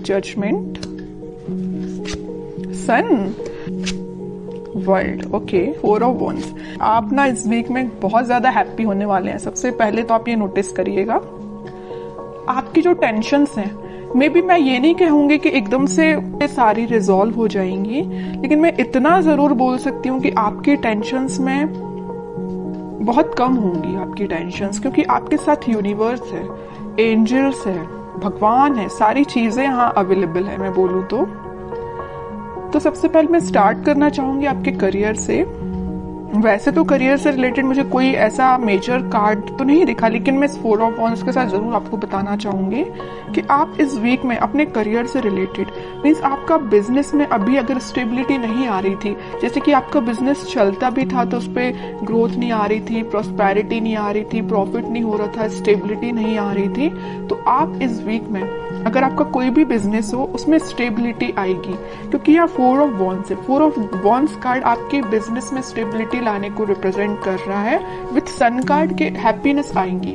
Judgement, sun, world. Okay, 4 of wands. आप ना इस वीक में बहुत ज्यादा हैप्पी होने वाले हैं। सबसे पहले तो आप ये नोटिस करिएगा, आपकी जो टेंशन्स हैं, मे बी मैं ये नहीं कहूंगी कि एकदम से सारी रिजॉल्व हो जाएंगी, लेकिन मैं इतना जरूर बोल सकती हूँ कि आपकी टेंशन्स में बहुत कम होंगी आपकी टेंशन्स, क्योंकि आपके साथ यूनिवर्स है, एंजल्स है, भगवान है, सारी चीजें यहाँ अवेलेबल है। मैं बोलूँ तो सबसे पहले मैं स्टार्ट करना चाहूंगी आपके करियर से। वैसे तो करियर से रिलेटेड मुझे कोई ऐसा मेजर कार्ड तो नहीं दिखा, लेकिन मैं इस 4 ऑफ वंड्स के साथ जरूर आपको बताना चाहूंगी कि आप इस वीक में अपने करियर से रिलेटेड, मीन्स आपका बिजनेस में अभी अगर स्टेबिलिटी नहीं आ रही थी, जैसे कि आपका बिजनेस चलता भी था तो उस पर ग्रोथ नहीं आ रही थी, प्रॉस्पेरिटी नहीं आ रही थी, प्रॉफिट नहीं हो रहा था, स्टेबिलिटी नहीं आ रही थी, तो आप इस वीक में अगर आपका कोई भी बिजनेस हो उसमें स्टेबिलिटी आएगी, क्योंकि यहाँ 4 ऑफ वंड्स है। 4 ऑफ वंड्स कार्ड आपके बिजनेस में स्टेबिलिटी लाने को रिप्रेजेंट कर रहा है। विथ सन कार्ड के हैप्पीनेस आएंगी।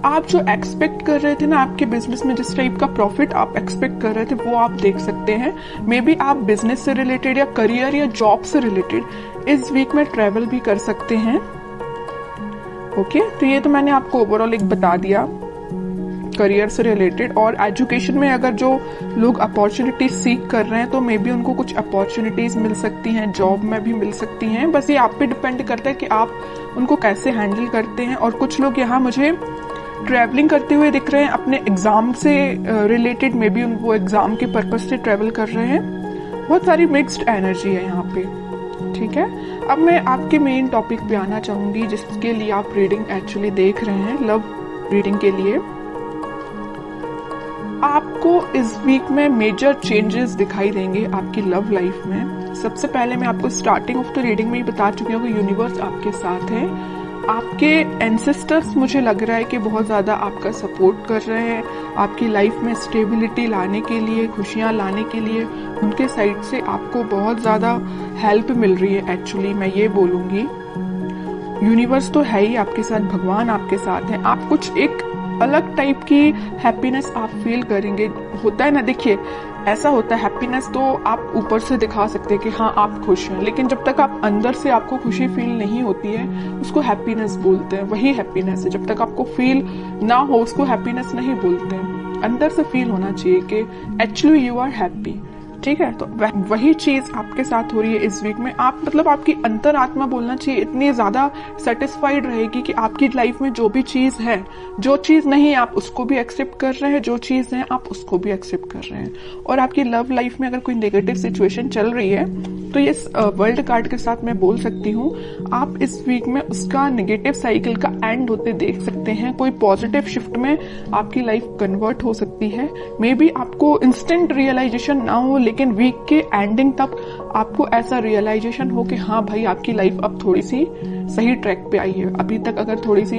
आप जो एक्सपेक्ट कर रहे थे ना आपके बिजनेस में, जिस टाइप का प्रॉफिट आप एक्सपेक्ट कर रहे थे, वो आप देख सकते हैं। मे बी आप बिजनेस से रिलेटेड या करियर या जॉब से रिलेटेड इस वीक में ट्रेवल भी कर सकते हैं। ओके, तो ये तो मैंने आपको ओवरऑल एक बता दिया करियर से रिलेटेड। और एजुकेशन में अगर जो लोग अपॉर्चुनिटीज सीख कर रहे हैं तो मे बी उनको कुछ अपॉर्चुनिटीज मिल सकती हैं, जॉब में भी मिल सकती हैं। बस ये आप पे डिपेंड करता है कि आप उनको कैसे हैंडल करते हैं। और कुछ लोग यहाँ मुझे ट्रैवलिंग करते हुए दिख रहे हैं अपने एग्जाम से रिलेटेड, मे बी वो एग्जाम के पर्पज से ट्रैवल कर रहे हैं। बहुत सारी मिक्स्ड एनर्जी है यहाँ पे, ठीक है। अब मैं आपके मेन टॉपिक पे आना चाहूंगी जिसके लिए आप रीडिंग एक्चुअली देख रहे हैं, लव रीडिंग के लिए। आपको इस वीक में मेजर चेंजेस दिखाई देंगे आपकी लव लाइफ में। सबसे पहले मैं आपको स्टार्टिंग ऑफ द रीडिंग में ही बता चुकी हूँ कि यूनिवर्स आपके साथ है। आपके एंसेस्टर्स मुझे लग रहा है कि बहुत ज्यादा आपका सपोर्ट कर रहे हैं आपकी लाइफ में स्टेबिलिटी लाने के लिए, खुशियां लाने के लिए। उनके साइड से आपको बहुत ज्यादा हेल्प मिल रही है। एक्चुअली मैं ये बोलूंगी, यूनिवर्स तो है ही आपके साथ, भगवान आपके साथ है। आप कुछ एक अलग टाइप की हैप्पीनेस आप फील करेंगे। होता है ना, देखिए ऐसा होता है, हैप्पीनेस तो आप ऊपर से दिखा सकते हैं कि हाँ आप खुश हैं, लेकिन जब तक आप अंदर से आपको खुशी फील नहीं होती है उसको हैप्पीनेस बोलते हैं। वही हैप्पीनेस है, जब तक आपको फील ना हो उसको हैप्पीनेस नहीं बोलते हैं। अंदर से फील होना चाहिए कि एक्चुअली यू आर हैप्पी, ठीक है। तो वही चीज आपके साथ हो रही है इस वीक में। आप मतलब आपकी अंतरात्मा बोलना चाहिए इतनी ज्यादा सेटिस्फाइड रहेगी कि आपकी लाइफ में जो भी चीज है, जो चीज नहीं है आप उसको भी एक्सेप्ट कर रहे हैं, जो चीज है आप उसको भी एक्सेप्ट कर रहे हैं। और आपकी लव लाइफ में अगर कोई नेगेटिव सिचुएशन चल रही है तो ये वर्ल्ड कार्ड के साथ मैं बोल सकती हूँ आप इस वीक में उसका नेगेटिव साइकिल का एंड होते देख सकते हैं। कोई पॉजिटिव शिफ्ट में आपकी लाइफ कन्वर्ट हो सकती है। मे बी आपको इंस्टेंट रियलाइजेशन ना हो, लेकिन वीक के एंडिंग तक आपको ऐसा रियलाइजेशन हो कि हाँ भाई आपकी लाइफ अब थोड़ी सी सही ट्रैक पे आई है। अभी तक अगर थोड़ी सी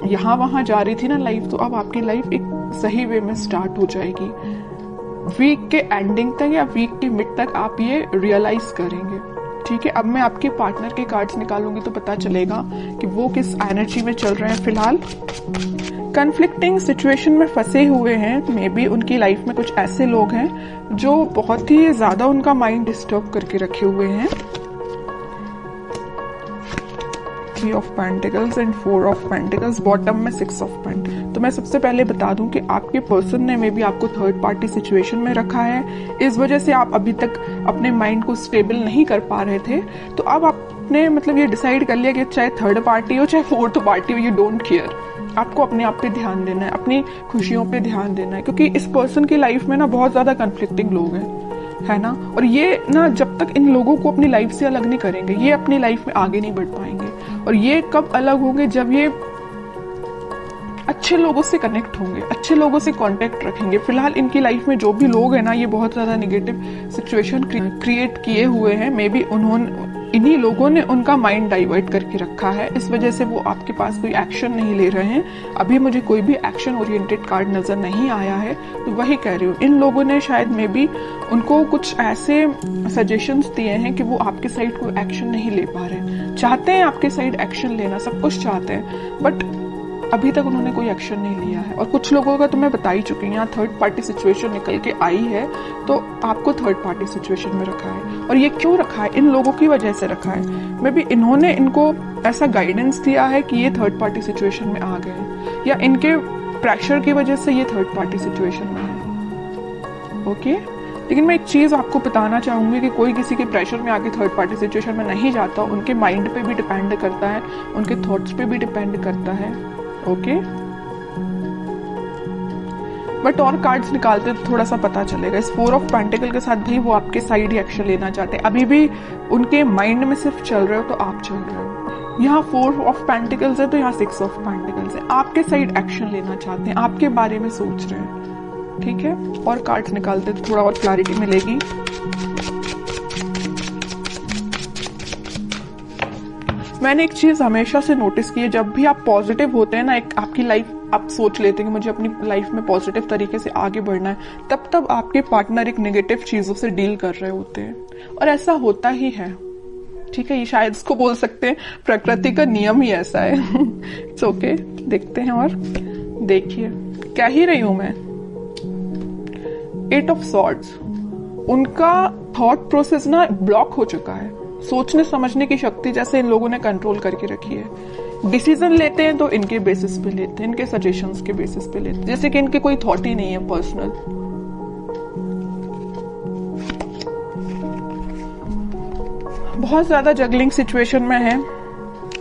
यहाँ वहां जा रही थी ना लाइफ, तो अब आपकी लाइफ एक सही वे में स्टार्ट हो जाएगी। वीक के एंडिंग तक या वीक के मिड तक आप ये रियलाइज करेंगे, ठीक है। अब मैं आपके पार्टनर के कार्ड्स निकालूंगी तो पता चलेगा कि वो किस एनर्जी में चल रहे हैं फिलहाल। कन्फ्लिक्टिंग सिचुएशन में फंसे हुए हैं। मे बी उनकी लाइफ में कुछ ऐसे लोग हैं जो बहुत ही ज्यादा उनका माइंड डिस्टर्ब करके रखे हुए हैं। 3 of pentacles and 4 of pentacles, bottom में 6 ऑफ पेंटिकल्स। तो मैं सबसे पहले बता दूं कि आपके पर्सन ने मे बी आपको थर्ड पार्टी सिचुएशन में रखा है। इस वजह से आप अभी तक अपने माइंड को स्टेबल नहीं कर पा रहे थे। तो अब आपने मतलब ये डिसाइड कर लिया कि चाहे थर्ड पार्टी हो चाहे फोर्थ पार्टी हो, यू डोंट केयर। आपको अपने आप पे ध्यान देना है, अपनी खुशियों पे ध्यान देना है, क्योंकि इस पर्सन की लाइफ में ना बहुत ज्यादा कन्फ्लिक्टिंग लोग हैं, है ना। और ये ना जब तक इन लोगों को अपनी लाइफ से अलग नहीं करेंगे, ये अपनी लाइफ में आगे नहीं बढ़ पाएंगे। और ये कब अलग होंगे, जब ये अच्छे लोगों से कनेक्ट होंगे, अच्छे लोगों से कांटेक्ट रखेंगे। फिलहाल इनकी लाइफ में जो भी लोग हैं ना, ये बहुत ज्यादा नेगेटिव सिचुएशन क्रिएट किए हुए हैं। मे बी इन्हीं लोगों ने उनका माइंड डाइवर्ट करके रखा है। इस वजह से वो आपके पास कोई एक्शन नहीं ले रहे हैं। अभी मुझे कोई भी एक्शन ओरिएंटेड कार्ड नजर नहीं आया है। तो वही कह रही हूँ, इन लोगों ने शायद मे बी उनको कुछ ऐसे सजेशंस दिए हैं कि वो आपके साइड कोई एक्शन नहीं ले पा रहे हैं। चाहते हैं आपके साइड एक्शन लेना, सब कुछ चाहते हैं, बट अभी तक उन्होंने कोई एक्शन नहीं लिया है। और कुछ लोगों का तो मैं बता ही चुकी हूँ, यहाँ थर्ड पार्टी सिचुएशन निकल के आई है, तो आपको थर्ड पार्टी सिचुएशन में रखा है। और ये क्यों रखा है? इन लोगों की वजह से रखा है। मे बी इन्होंने इनको ऐसा गाइडेंस दिया है कि ये थर्ड पार्टी सिचुएशन में आ गए, या इनके प्रेशर की वजह से ये थर्ड पार्टी सिचुएशन में है। ओके, लेकिन मैं एक चीज आपको बताना चाहूंगी कि कोई किसी के प्रेशर में आके थर्ड पार्टी सिचुएशन में नहीं जाता। उनके माइंड पे भी डिपेंड करता है, उनके थॉट्स पे भी डिपेंड करता है। ओके, बट और कार्ड्स निकालते तो थोड़ा सा पता चलेगा। इस 4 ऑफ पेंटिकल के साथ भी वो आपके साइड ही एक्शन लेना चाहते हैं। अभी भी उनके माइंड में सिर्फ चल रहे हो तो आप चल रहे हो। यहाँ 4 ऑफ पेंटिकल्स है तो यहाँ 6 ऑफ पेंटिकल्स है। आपके साइड एक्शन लेना चाहते हैं, आपके बारे में सोच रहे हैं। ठीक है, और कार्ड्स निकालते तो थोड़ा और क्लैरिटी मिलेगी। मैंने एक चीज हमेशा से नोटिस की है, जब भी आप पॉजिटिव होते हैं ना, एक आपकी लाइफ आप सोच लेते हैं कि मुझे अपनी लाइफ में पॉजिटिव तरीके से आगे बढ़ना है, तब आपके पार्टनर एक नेगेटिव चीजों से डील कर रहे होते हैं। और ऐसा होता ही है। ठीक है, ये शायद इसको बोल सकते हैं प्रकृति का नियम ही ऐसा है। इट्स ओके, देखते हैं। और देखिए क्या ही रही हूं मैं। 8 ऑफ सॉर्ड्स, उनका थॉट प्रोसेस ना ब्लॉक हो चुका है। सोचने समझने की शक्ति जैसे इन लोगों ने कंट्रोल करके रखी है। डिसीजन लेते हैं तो इनके बेसिस पे लेते हैं, इनके सजेशंस के बेसिस पे लेते हैं, जैसे कि इनके कोई थॉट ही नहीं है पर्सनल। बहुत ज्यादा जगलिंग सिचुएशन में है।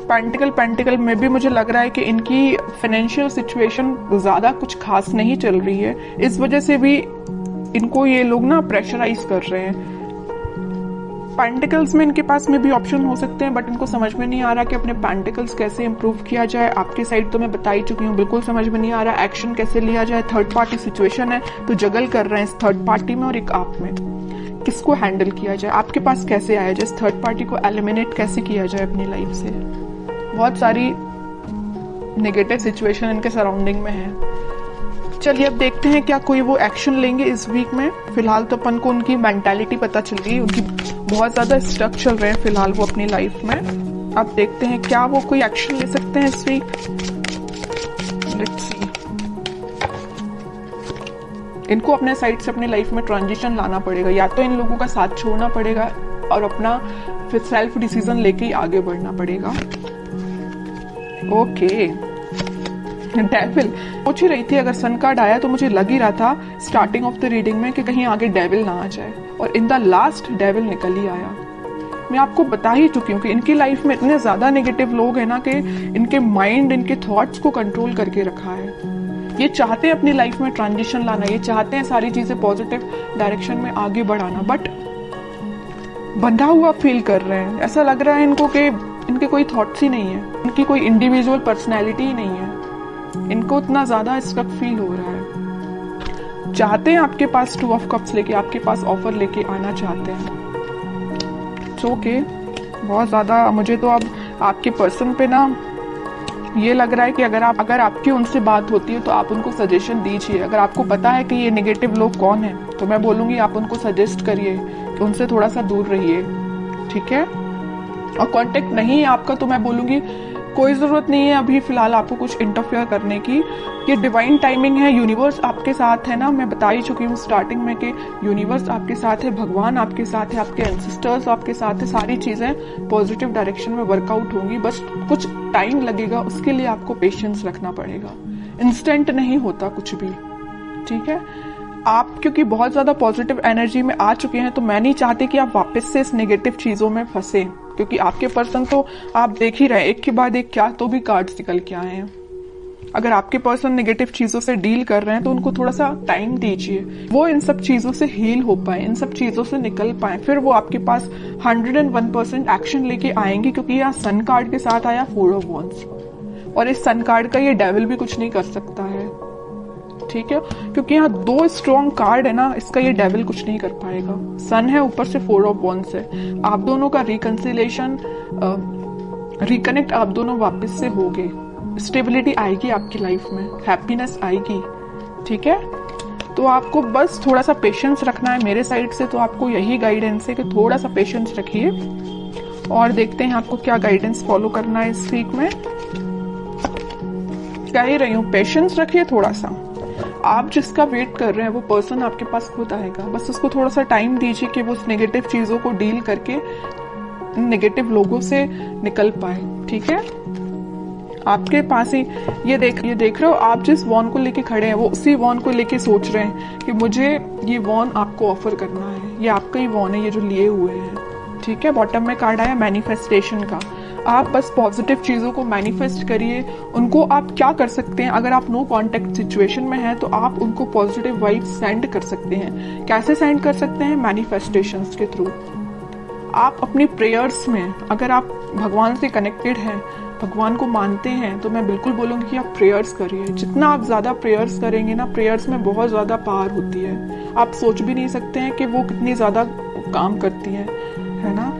पेंटिकल में भी मुझे लग रहा है कि इनकी फाइनेंशियल सिचुएशन ज्यादा कुछ खास नहीं चल रही है। इस वजह से भी इनको ये लोग ना प्रेशराइज कर रहे हैं। पेंटिकल्स में इनके पास में भी ऑप्शन हो सकते हैं, बट इनको समझ में नहीं आ रहा कि अपने पेंटिकल्स कैसे इंप्रूव किया जाए। आपकी साइड तो मैं बता ही चुकी हूँ, बिल्कुल समझ में नहीं आ रहा एक्शन कैसे लिया जाए। थर्ड पार्टी सिचुएशन है तो जगल कर रहे हैं इस थर्ड पार्टी में और एक आप में। किसको हैंडल किया जाए, आपके पास कैसे आया जाए, इस थर्ड पार्टी को एलिमिनेट कैसे किया जाए अपनी लाइफ से। बहुत सारी नेगेटिव सिचुएशन इनके सराउंडिंग में है। चलिए अब देखते हैं क्या कोई वो एक्शन लेंगे इस वीक में। फिलहाल तो अपन को उनकी मेंटालिटी पता चल गई, उनकी बहुत ज्यादा स्टक चल रहे हैं फिलहाल वो अपनी लाइफ में। अब देखते हैं क्या वो कोई एक्शन ले सकते हैं इस वीक। Let's see. इनको अपने साइड से अपनी लाइफ में ट्रांजिशन लाना पड़ेगा, या तो इन लोगों का साथ छोड़ना पड़ेगा और अपना फिर सेल्फ डिसीजन लेके ही आगे बढ़ना पड़ेगा। ओके, डेविल पूछ ही रही थी, अगर सन कार्ड आया तो मुझे लग ही रहा था स्टार्टिंग ऑफ द रीडिंग में कि कहीं आगे डेविल ना आ जाए, और इन द लास्ट डेविल निकल ही आया। मैं आपको बता ही चुकी हूँ कि इनकी लाइफ में इतने ज्यादा नेगेटिव लोग हैं ना कि इनके माइंड इनके थॉट्स को कंट्रोल करके रखा है। ये चाहते हैं अपनी लाइफ में ट्रांजिशन लाना, ये चाहते हैं सारी चीजें पॉजिटिव डायरेक्शन में आगे बढ़ाना, बट बंधा हुआ फील कर रहे हैं। ऐसा लग रहा है इनको कि इनके कोई थॉट्स ही नहीं है, इनकी कोई इंडिविजुअल पर्सनैलिटी ही नहीं है। इनको इतना ज्यादा स्टक फील हो रहा है। चाहते हैं आपके पास 2 ऑफ कप्स लेके, आपके पास ऑफर लेके आना चाहते हैं। ओके, बहुत ज्यादा मुझे तो अब आपके पर्सन पे ना ये लग रहा है कि अगर आपकी उनसे बात होती है तो आप उनको सजेशन दीजिए। अगर आपको पता है कि ये नेगेटिव लोग कौन है तो मैं बोलूंगी आप उनको सजेस्ट करिए कि उनसे थोड़ा सा दूर रहिए। ठीक है, और कांटेक्ट नहीं है आपका तो मैं बोलूंगी कोई जरूरत नहीं है अभी फिलहाल आपको कुछ इंटरफेयर करने की। ये डिवाइन टाइमिंग है, यूनिवर्स आपके साथ है ना। मैं बता ही चुकी हूँ स्टार्टिंग में कि यूनिवर्स आपके साथ है, भगवान आपके साथ है, आपके एंसेस्टर्स आपके साथ है। सारी चीजें पॉजिटिव डायरेक्शन में वर्कआउट होंगी, बस कुछ टाइम लगेगा, उसके लिए आपको पेशेंस रखना पड़ेगा। इंस्टेंट नहीं होता कुछ भी। ठीक है, आप क्योंकि बहुत ज्यादा पॉजिटिव एनर्जी में आ चुके हैं तो मैं नहीं चाहती कि आप वापस से इस नेगेटिव चीजों में फंसे, क्योंकि आपके पर्सन तो आप देख ही रहे एक के बाद एक क्या तो भी कार्ड्स निकल के आए हैं। अगर आपके पर्सन नेगेटिव चीजों से डील कर रहे हैं तो उनको थोड़ा सा टाइम दीजिए, वो इन सब चीजों से हील हो पाए, इन सब चीजों से निकल पाए, फिर वो आपके पास 101% एक्शन लेके आएंगे। क्योंकि यहाँ सन कार्ड के साथ आया 4 ऑफ वॉन्ड्स, और इस सन कार्ड का ये डेविल भी कुछ नहीं कर सकता है। ठीक है, क्योंकि यहाँ 2 स्ट्रॉन्ग कार्ड है ना, इसका ये डेविल कुछ नहीं कर पाएगा। सन है, ऊपर से 4 ऑफ वॉन्ड्स है। आप दोनों का रिकंसिलेशन रिकनेक्ट आप दोनों वापस से होगे, स्टेबिलिटी आएगी आपकी लाइफ में, हैप्पीनेस आएगी। ठीक है, तो आपको बस थोड़ा सा पेशेंस रखना है मेरे साइड से। तो आपको यही गाइडेंस है कि थोड़ा सा पेशेंस रखिए, और देखते हैं आपको क्या गाइडेंस फॉलो करना है इस वीक में। कह ही रही हूँ, पेशेंस रखिए थोड़ा सा। आप जिसका वेट कर रहे हैं वो पर्सन आपके पास खुद आएगा, बस उसको थोड़ा सा टाइम दीजिए कि वो उस नेगेटिव चीजों को डील करके नेगेटिव लोगों से निकल पाए। ठीक है, आपके पास ही ये देख रहे हो, आप जिस वॉन को लेके खड़े हैं वो उसी वॉन को लेके सोच रहे हैं कि मुझे ये वॉन आपको ऑफर करना है, ये आपका ही वॉन है ये जो लिए हुए हैं। ठीक है, बॉटम में कार्ड आया मैनिफेस्टेशन का। आप बस पॉजिटिव चीजों को मैनिफेस्ट करिए। उनको आप क्या कर सकते हैं, अगर आप नो कांटेक्ट सिचुएशन में हैं तो आप उनको पॉजिटिव वाइब्स सेंड कर सकते हैं। कैसे सेंड कर सकते हैं? मैनिफेस्टेशंस के थ्रू। आप अपनी प्रेयर्स में, अगर आप भगवान से कनेक्टेड हैं, भगवान को मानते हैं, तो मैं बिल्कुल बोलूँगी कि आप प्रेयर्स करिए। जितना आप ज़्यादा प्रेयर्स करेंगे ना, प्रेयर्स में बहुत ज़्यादा पावर होती है। आप सोच भी नहीं सकते हैं कि वो कितनी ज़्यादा काम करती है ना।